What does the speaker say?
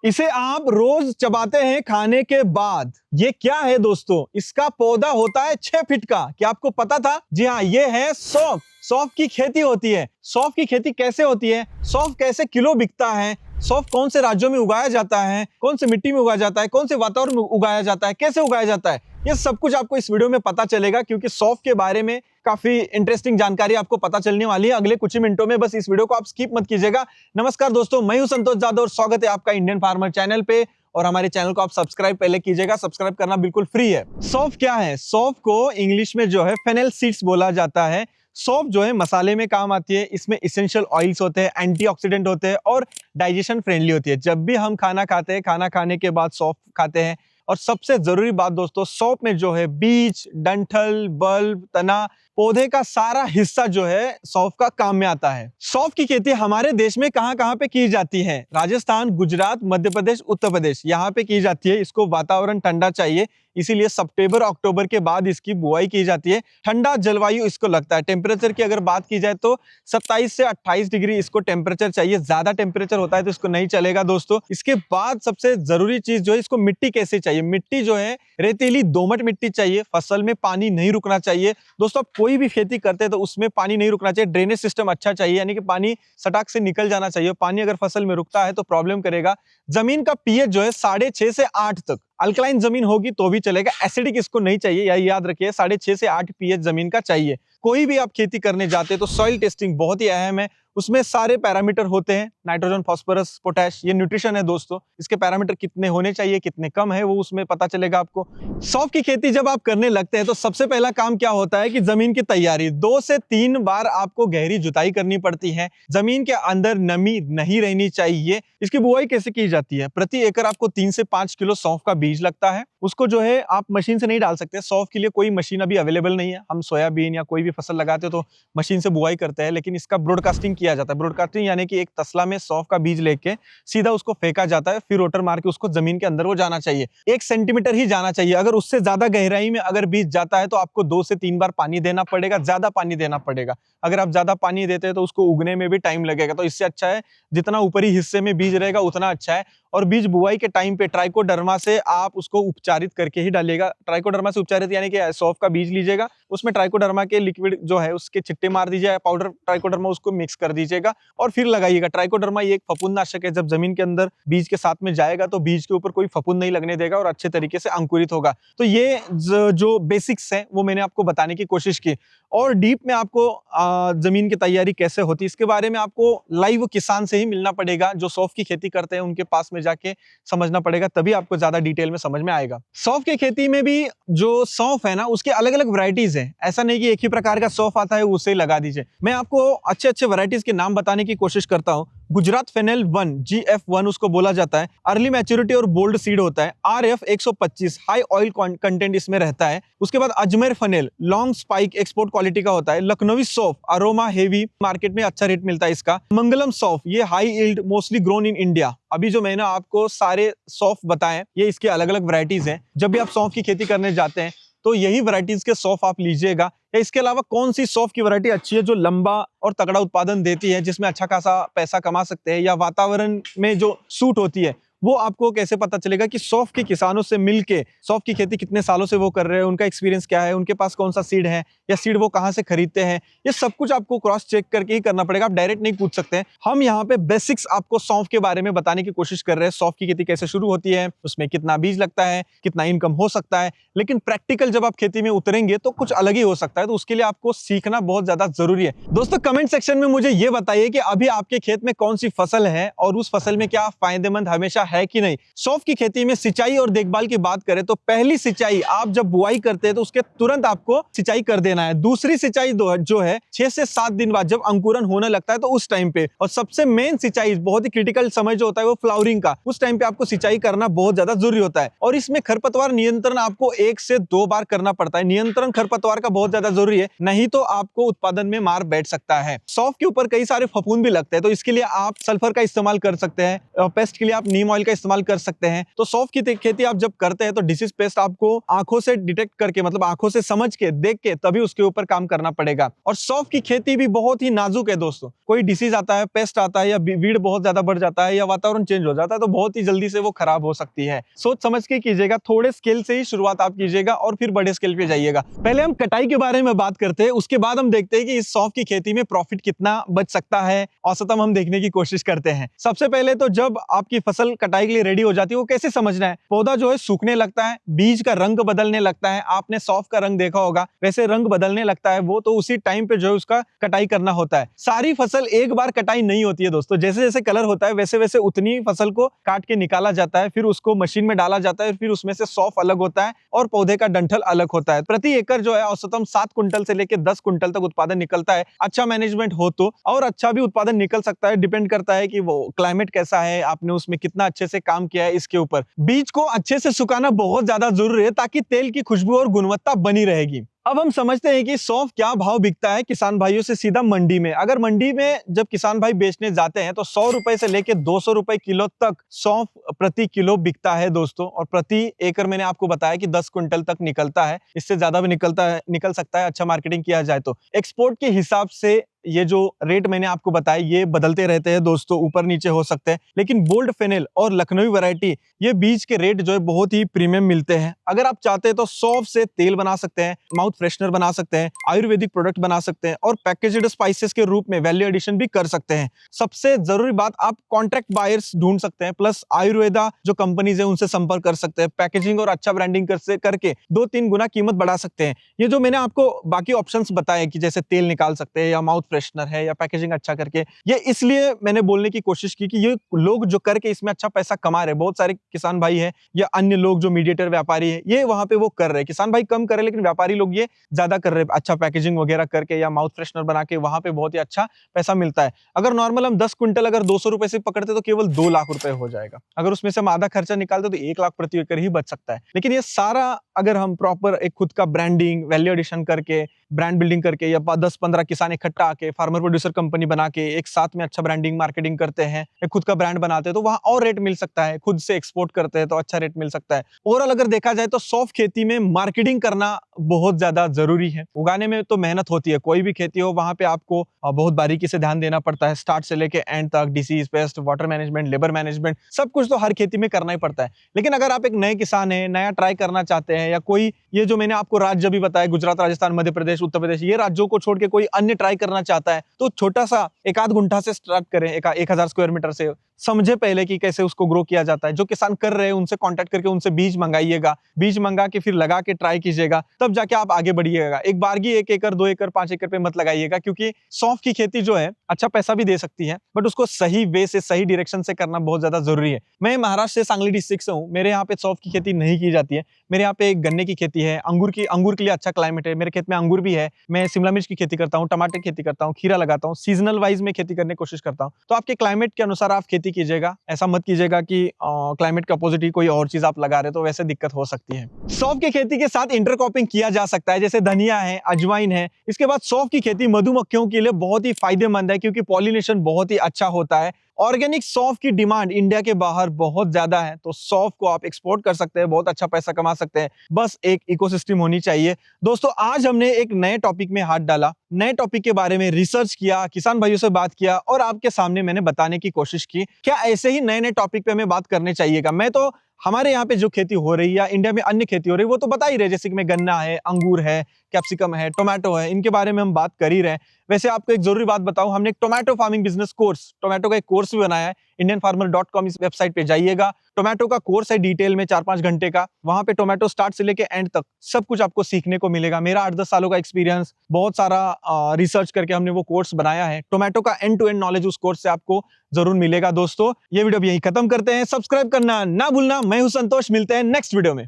इसे आप रोज चबाते हैं खाने के बाद। ये क्या है दोस्तों? इसका पौधा होता है 6 फीट का। क्या आपको पता था? जी हाँ, ये है सौंफ। सौंफ की खेती होती है। सौंफ की खेती कैसे होती है? सौंफ कैसे किलो बिकता है? सौंफ कौन से राज्यों में उगाया जाता है? कौन से मिट्टी में उगाया जाता है? कौन से वातावरण में उगाया जाता है? कैसे उगाया जाता है? ये सब कुछ आपको इस वीडियो में पता चलेगा, क्योंकि सौंफ के बारे में काफी इंटरेस्टिंग जानकारी आपको पता चलने वाली है अगले कुछ ही मिनटों में। बस इस वीडियो को आप स्किप मत कीजिएगा। नमस्कार दोस्तों, मैं हूं संतोष जादव और स्वागत है आपका इंडियन फार्मर चैनल पे। और हमारे चैनल को आप सब्सक्राइब पहले कीजिएगा, सब्सक्राइब करना बिल्कुल फ्री है। सौंफ क्या है? सौंफ को इंग्लिश में जो है फेनेल सीड्स बोला जाता है। सौंफ जो है मसाले में काम आती है। इसमें इसेंशियल ऑयल्स होते हैं, एंटीऑक्सीडेंट होते हैं और डाइजेशन फ्रेंडली होती है। जब भी हम खाना खाते हैं, खाना खाने के बाद सौंफ खाते हैं। और सबसे जरूरी बात दोस्तों, सौंफ में जो है बीज, डंठल, बल्ब, तना, पौधे का सारा हिस्सा जो है सौंफ का काम में आता है। सौंफ की खेती हमारे देश में कहां पे की जाती है? राजस्थान, गुजरात, मध्य प्रदेश, उत्तर प्रदेश, यहाँ पे की जाती है। इसको वातावरण ठंडा चाहिए, इसीलिए सितंबर अक्टूबर के बाद इसकी बुआई की जाती है। ठंडा जलवायु इसको लगता है। टेम्परेचर की अगर बात की जाए तो 27 से 28 डिग्री इसको टेम्परेचर चाहिए। ज्यादा टेम्परेचर होता है तो इसको नहीं चलेगा दोस्तों। इसके बाद सबसे जरूरी चीज जो है, इसको मिट्टी कैसे चाहिए? मिट्टी जो है रेतीली दोमट मिट्टी चाहिए। फसल में पानी नहीं रुकना चाहिए दोस्तों। आप कोई भी खेती करते हैं तो उसमें पानी नहीं रुकना चाहिए। ड्रेनेज सिस्टम अच्छा चाहिए, यानी कि पानी सटाक से निकल जाना चाहिए। पानी अगर फसल में रुकता है तो प्रॉब्लम करेगा। जमीन का पीएच जो है 6.5 से 8 तक। अल्कलाइन जमीन होगी तो भी चलेगा, एसिडिक इसको नहीं चाहिए, यह याद रखिए। 6.5 से 8 पीएच जमीन का चाहिए। कोई भी आप खेती करने जाते हैं तो सॉइल टेस्टिंग बहुत ही अहम है। उसमें सारे पैरामीटर होते हैं, नाइट्रोजन, फास्फोरस, पोटैश, ये न्यूट्रिशन है दोस्तों। इसके पैरामीटर कितने होने चाहिए, कितने कम है, वो उसमें पता चलेगा आपको। सौंफ की खेती जब आप करने लगते हैं तो सबसे पहला काम क्या होता है कि जमीन की तैयारी। 2 से 3 बार आपको गहरी जुताई करनी पड़ती है। जमीन के अंदर नमी नहीं रहनी चाहिए। इसकी बुआई कैसे की जाती है? प्रति एकड़ आपको 3 से 5 किलो सौंफ का बीज लगता है। उसको जो है आप मशीन से नहीं डाल सकते। सौंफ के लिए कोई मशीन अभी अवेलेबल नहीं है। हम सोयाबीन या कोई भी फसल लगाते हो तो मशीन से बुआई करते हैं, लेकिन इसका ब्रॉडकास्टिंग किया जाता है। ब्रॉडकास्टिंग यानी कि एक तसला में सौंफ का बीज लेके सीधा उसको फेंका जाता है, फिर रोटर मार के उसको जमीन के अंदर वो जाना चाहिए। 1 सेंटीमीटर ही जाना चाहिए। अगर उससे ज्यादा गहराई में अगर बीज जाता है तो आपको 2 से 3 बार पानी देना पड़ेगा, ज्यादा पानी देना पड़ेगा। अगर आप ज्यादा पानी देते हैं तो उसको उगने में भी टाइम लगेगा। तो इससे अच्छा है जितना ऊपरी हिस्से में बीज रहेगा उतना अच्छा है। और बीज बुआई के टाइम पे ट्राइकोडर्मा से आप उसको उपचारित करके ही डालिएगा। ट्राइकोडर्मा से उपचारित यानी कि सौंफ का बीज लीजिएगा, उसमें ट्राइकोडर्मा के लिक्विड जो है उसके छिट्टे मार दीजिए, पाउडर ट्राइकोडर्मा उसको मिक्स कर दीजिएगा और फिर लगाइएगा। ट्राइकोडर्मा ये एक फफूंदनाशक है। जब जमीन के अंदर बीज के साथ में जाएगा तो बीज के ऊपर कोई फफूंद नहीं लगने देगा और अच्छे तरीके से अंकुरित होगा। तो ये जो बेसिक्स है वो मैंने आपको बताने की कोशिश की। और डीप में आपको जमीन की तैयारी कैसे होती है इसके बारे में आपको लाइव किसान से ही मिलना पड़ेगा। जो सौंफ की खेती करते हैं उनके पास में जाके समझना पड़ेगा, तभी आपको ज्यादा डिटेल में समझ में आएगा। सौंफ की खेती में भी जो सौंफ है ना, उसके अलग अलग वैरायटीज है। ऐसा नहीं कि एक ही प्रकार का सौंफ आता है उसे लगा दीजिए। मैं आपको अच्छे अच्छे वैरायटीज के नाम बताने की कोशिश करता हूँ। गुजरात फेनेल 1 GF1 उसको बोला जाता है। अर्ली मैच्योरिटी और बोल्ड सीड होता है। RF 125 हाई ऑयल कंटेंट इसमें रहता है। उसके बाद Ajmer fennel long spike export quality का होता है। लखनवी सौंफ अरोमा हेवी, मार्केट में अच्छा रेट मिलता है इसका। मंगलम सौंफ ये high yield, mostly grown in India. अभी जो मैंने आपको सारे सौंफ बताए ये इसके अलग अलग वैरायटीज हैं। जब भी आप सौंफ की खेती करने जाते हैं तो यही वैरायटीज के सौंफ आप लीजिएगा। या इसके अलावा कौन सी सौंफ की वैरायटी अच्छी है जो लंबा और तगड़ा उत्पादन देती है, जिसमें अच्छा खासा पैसा कमा सकते हैं, या वातावरण में जो सूट होती है, वो आपको कैसे पता चलेगा कि सौंफ के किसानों से मिलके सौंफ की खेती कितने सालों से वो कर रहे हैं, उनका एक्सपीरियंस क्या है, उनके पास कौन सा सीड है या सीड वो कहाँ से खरीदते हैं, ये सब कुछ आपको क्रॉस चेक करके ही करना पड़ेगा। आप डायरेक्ट नहीं पूछ सकते हैं। हम यहाँ पे बेसिक्स आपको सौंफ के बारे में बताने की कोशिश कर रहे हैं। सौंफ की खेती कैसे शुरू होती है, उसमें कितना बीज लगता है, कितना इनकम हो सकता है। लेकिन प्रैक्टिकल जब आप खेती में उतरेंगे तो कुछ अलग ही हो सकता है। तो उसके लिए आपको सीखना बहुत ज्यादा जरूरी है। दोस्तों कमेंट सेक्शन में मुझे ये बताइए कि अभी आपके खेत में कौन सी फसल है और उस फसल में क्या फायदेमंद हमेशा है कि नहीं। सौंफ की खेती में सिंचाई और देखभाल की बात करें तो पहली सिंचाई आप जब बुआई करते हैं तो उसके तुरंत आपको सिंचाई कर देना है। दूसरी सिंचाई जो है 6 से 7 दिन बाद जब अंकुरन होने लगता है तो उस टाइम पे। और सबसे मेन सिंचाई, बहुत ही क्रिटिकल समय जो होता है वो फ्लावरिंग का, उस टाइम पे आपको सिंचाई करना बहुत ज्यादा जरूरी होता है। और इसमें खरपतवार नियंत्रण आपको 1 से 2 बार करना पड़ता है। नियंत्रण खरपतवार का बहुत ज्यादा जरूरी है, नहीं तो आपको उत्पादन में मार बैठ सकता है। सौंफ के ऊपर कई सारे फफूंद भी लगते हैं, तो इसके लिए आप सल्फर का इस्तेमाल कर सकते हैं। पेस्ट के लिए आप नीम ऑयल ऑयल का इस्तेमाल कर सकते हैं। तो सौंफ की खेती आप जब करते हैं तो डिसीज पेस्ट आपको आंखों से डिटेक्ट करके, मतलब आंखों से समझ के, देख के, तभी उसके ऊपर काम करना पड़ेगा। और सौंफ की खेती भी बहुत ही नाजुक है दोस्तों। कोई डिसीज आता है, पेस्ट आता है, या वीड बहुत ज्यादा बढ़ जाता है, या वातावरण चेंज हो जाता है, तो बहुत ही जल्दी से वो खराब हो सकती है। सोच समझ के कीजिएगा, थोड़े स्केल से ही शुरुआत आप कीजिएगा और फिर बड़े स्केल पे जाइएगा। पहले हम कटाई के बारे में बात करते हैं, उसके बाद हम देखते हैं कि इस सौंफ की खेती में प्रॉफिट कितना बच सकता है, औसतम हम देखने की कोशिश करते हैं। सबसे पहले तो जब आपकी फसल कटाई के लिए रेडी हो जाती है, वो कैसे समझना है? पौधा जो है सूखने लगता है, बीज का रंग बदलने लगता है। आपने सौंफ का रंग देखा होगा, वैसे रंग बदलने लगता है वो, तो उसी टाइम पे जो है उसका कटाई करना होता है। सारी फसल एक बार कटाई नहीं होती है दोस्तों। जैसे जैसे कलर होता है वैसे वैसे उतनी फसल को काट के निकाला जाता है, फिर उसको मशीन में डाला जाता है, फिर उसमें से सौंफ अलग होता है और पौधे का डंठल अलग होता है। प्रति एकड़ जो है औसतम 7 कुंटल से लेकर 10 कुंटल तक उत्पादन निकलता है, अच्छा मैनेजमेंट हो तो। और अच्छा भी उत्पादन निकल सकता है, डिपेंड करता है कि वो क्लाइमेट कैसा है, आपने उसमें कितना अच्छे से काम किया है इसके ऊपर। बीज को अच्छे से सुखाना बहुत ज्यादा जरूरी है, ताकि तेल की खुशबू और गुणवत्ता बनी रहेगी। अब हम समझते हैं कि सौंफ क्या भाव बिकता है किसान भाइयों से सीधा मंडी में। अगर मंडी में जब किसान भाई बेचने जाते हैं तो 100 रुपए से लेके 200 रुपए किलो तक सौंफ प्रति किलो बिकता है दोस्तों। और प्रति एकड़ मैंने आपको बताया कि 10 कुंटल तक निकलता है, इससे ज्यादा भी निकल सकता है, अच्छा मार्केटिंग किया जाए तो। एक्सपोर्ट के हिसाब से ये जो रेट मैंने आपको बताया ये बदलते रहते हैं दोस्तों, ऊपर नीचे हो सकते हैं। लेकिन बोल्ड फेनेल और लखनवी वैरायटी, ये बीज के रेट जो है बहुत ही प्रीमियम मिलते हैं। अगर आप चाहते हैं तो सौंफ से तेल बना सकते हैं, माउथ फ्रेशनर बना सकते हैं, आयुर्वेदिक प्रोडक्ट बना सकते हैं, और पैकेज्ड स्पाइसेस के रूप में वैल्यू एडिशन भी कर सकते हैं। सबसे जरूरी बात, आप कॉन्ट्रैक्ट बायर्स ढूंढ सकते हैं, प्लस आयुर्वेदा जो कंपनीज है उनसे संपर्क कर सकते हैं। पैकेजिंग और अच्छा ब्रांडिंग करके 2-3 गुना कीमत बढ़ा सकते हैं। ये जो मैंने आपको बाकी ऑप्शंस बताए कि जैसे तेल निकाल सकते हैं, या माउथ फ्रेशनर है, या पैकेजिंग अच्छा करके, ये इसलिए मैंने बोलने की कोशिश की कि ये लोग जो करके इसमें अच्छा पैसा कमा रहे हैं, बहुत सारे किसान भाई हैं या अन्य लोग जो मीडिएटर व्यापारी है, ये वहां पे वो कर रहे हैं। किसान भाई कम कर रहे हैं, लेकिन व्यापारी लोग ये ज्यादा कर रहे हैं, अच्छा पैकेजिंग वगैरह करके या माउथ फ्रेशनर बना के, वहां पे बहुत ही अच्छा पैसा मिलता है। अगर नॉर्मल हम 10 क्विंटल अगर 200 रुपए से पकड़ते तो केवल 2 लाख रुपए हो जाएगा। अगर उसमें से हम आधा खर्चा निकालते तो 1 लाख प्रति एकड़ ही बच सकता है। लेकिन ये सारा अगर हम प्रॉपर एक खुद का ब्रांडिंग, वैल्यू एडिशन करके, ब्रांड बिल्डिंग करके, या 10-15 किसान इकट्ठा आके फार्मर प्रोड्यूसर कंपनी बना के एक साथ में अच्छा ब्रांडिंग मार्केटिंग करते हैं, एक खुद का ब्रांड बनाते हैं, तो वहां और रेट मिल सकता है। खुद से एक्सपोर्ट करते हैं तो अच्छा रेट मिल सकता है। ओवरऑल अगर देखा जाए तो सौंफ खेती में मार्केटिंग करना बहुत ज्यादा जरूरी है। उगाने में तो मेहनत होती है, कोई भी खेती हो वहां पे आपको बहुत बारीकी से ध्यान देना पड़ता है, स्टार्ट से लेके एंड तक। Disease, paste, water management, labour management, सब कुछ तो हर खेती में करना ही पड़ता है। लेकिन अगर आप एक नए किसान है, नया ट्राई करना चाहते हैं, या कोई ये जो मैंने आपको राज्य भी बताया, गुजरात, राजस्थान, मध्य प्रदेश, उत्तर प्रदेश, ये राज्यों को छोड़ के कोई अन्य ट्राई करना चाहता है, तो छोटा सा 1-8 गुंठा से स्टार्ट करें, 1000 स्क्वायर मीटर से। समझे पहले कि कैसे उसको ग्रो किया जाता है। जो किसान कर रहे हैं उनसे कांटेक्ट करके उनसे बीज मंगाइएगा, बीज मंगा के फिर लगा के ट्राई कीजिएगा, तब जाके आप आगे बढ़िएगा। एक बारगी 1 एकड़, 2 एकड़, 5 एकड़ पे मत लगाइएगा, क्योंकि सौंफ की खेती जो है अच्छा पैसा भी दे सकती है, बट उसको सही वे से, सही डायरेक्शन से करना बहुत ज्यादा जरूरी है। मैं महाराष्ट्र से सांगली डिस्ट्रिक्ट से हूँ, मेरे यहाँ पे सौंफ की खेती नहीं की जाती है। मेरे यहाँ पे गन्ने की खेती है, अंगूर के लिए अच्छा क्लाइमेट है, मेरे खेत में अंगूर भी है। मैं शिमला मिर्च की खेती करता हूँ, टमाटर की खेती करता हूँ, खीरा लगाता हूँ, सीजनल वाइज में खेती करने की कोशिश करता हूँ। तो आपके क्लाइमेट के अनुसार आप खेती कीजिएगा, ऐसा मत कीजिएगा कि क्लाइमेट के अपोजिट ही कोई और चीज आप लगा रहे, तो वैसे दिक्कत हो सकती है। सौंफ की खेती के साथ इंटरक्रॉपिंग किया जा सकता है, जैसे धनिया है, अजवाइन है। इसके बाद सौंफ की खेती मधुमक्खियों के लिए बहुत ही फायदेमंद है, क्योंकि पॉलिनेशन बहुत ही अच्छा होता है। ऑर्गेनिक सौंफ की डिमांड इंडिया के बाहर बहुत ज्यादा है, तो सौंफ को आप एक्सपोर्ट कर सकते हैं, बहुत अच्छा पैसा कमा सकते हैं, बस एक इकोसिस्टम होनी चाहिए। दोस्तों, आज हमने एक नए टॉपिक में हाथ डाला, नए टॉपिक के बारे में रिसर्च किया, किसान भाइयों से बात किया, और आपके सामने मैंने बताने की कोशिश की। क्या ऐसे ही नए नए टॉपिक पे हमें बात करने चाहिएगा? मैं तो हमारे यहाँ पे जो खेती हो रही है या इंडिया में अन्य खेती हो रही है वो तो बता ही रहे, जैसे कि मैं गन्ना है, अंगूर है, कैप्सिकम है, टोमेटो है, इनके बारे में हम बात कर ही रहे हैं। वैसे आपको एक जरूरी बात बताऊं, हमने एक tomato farming business course, tomato का एक कोर्स भी बनाया है। indianfarmer.com इस वेबसाइट पे जाइएगा, टोमेटो का कोर्स है डिटेल में 4-5 घंटे का। वहां पे टोमेटो स्टार्ट से लेके एंड तक सब कुछ आपको सीखने को मिलेगा। मेरा 8-10 सालों का एक्सपीरियंस, बहुत सारा रिसर्च करके हमने वो कोर्स बनाया है। टोमेटो का एंड टू एंड नॉलेज उस कोर्स से आपको जरूर मिलेगा। दोस्तों, ये वीडियो यही खत्म करते हैं। सब्सक्राइब करना ना भूलना। मैं हूं संतोष, मिलते हैं नेक्स्ट वीडियो में।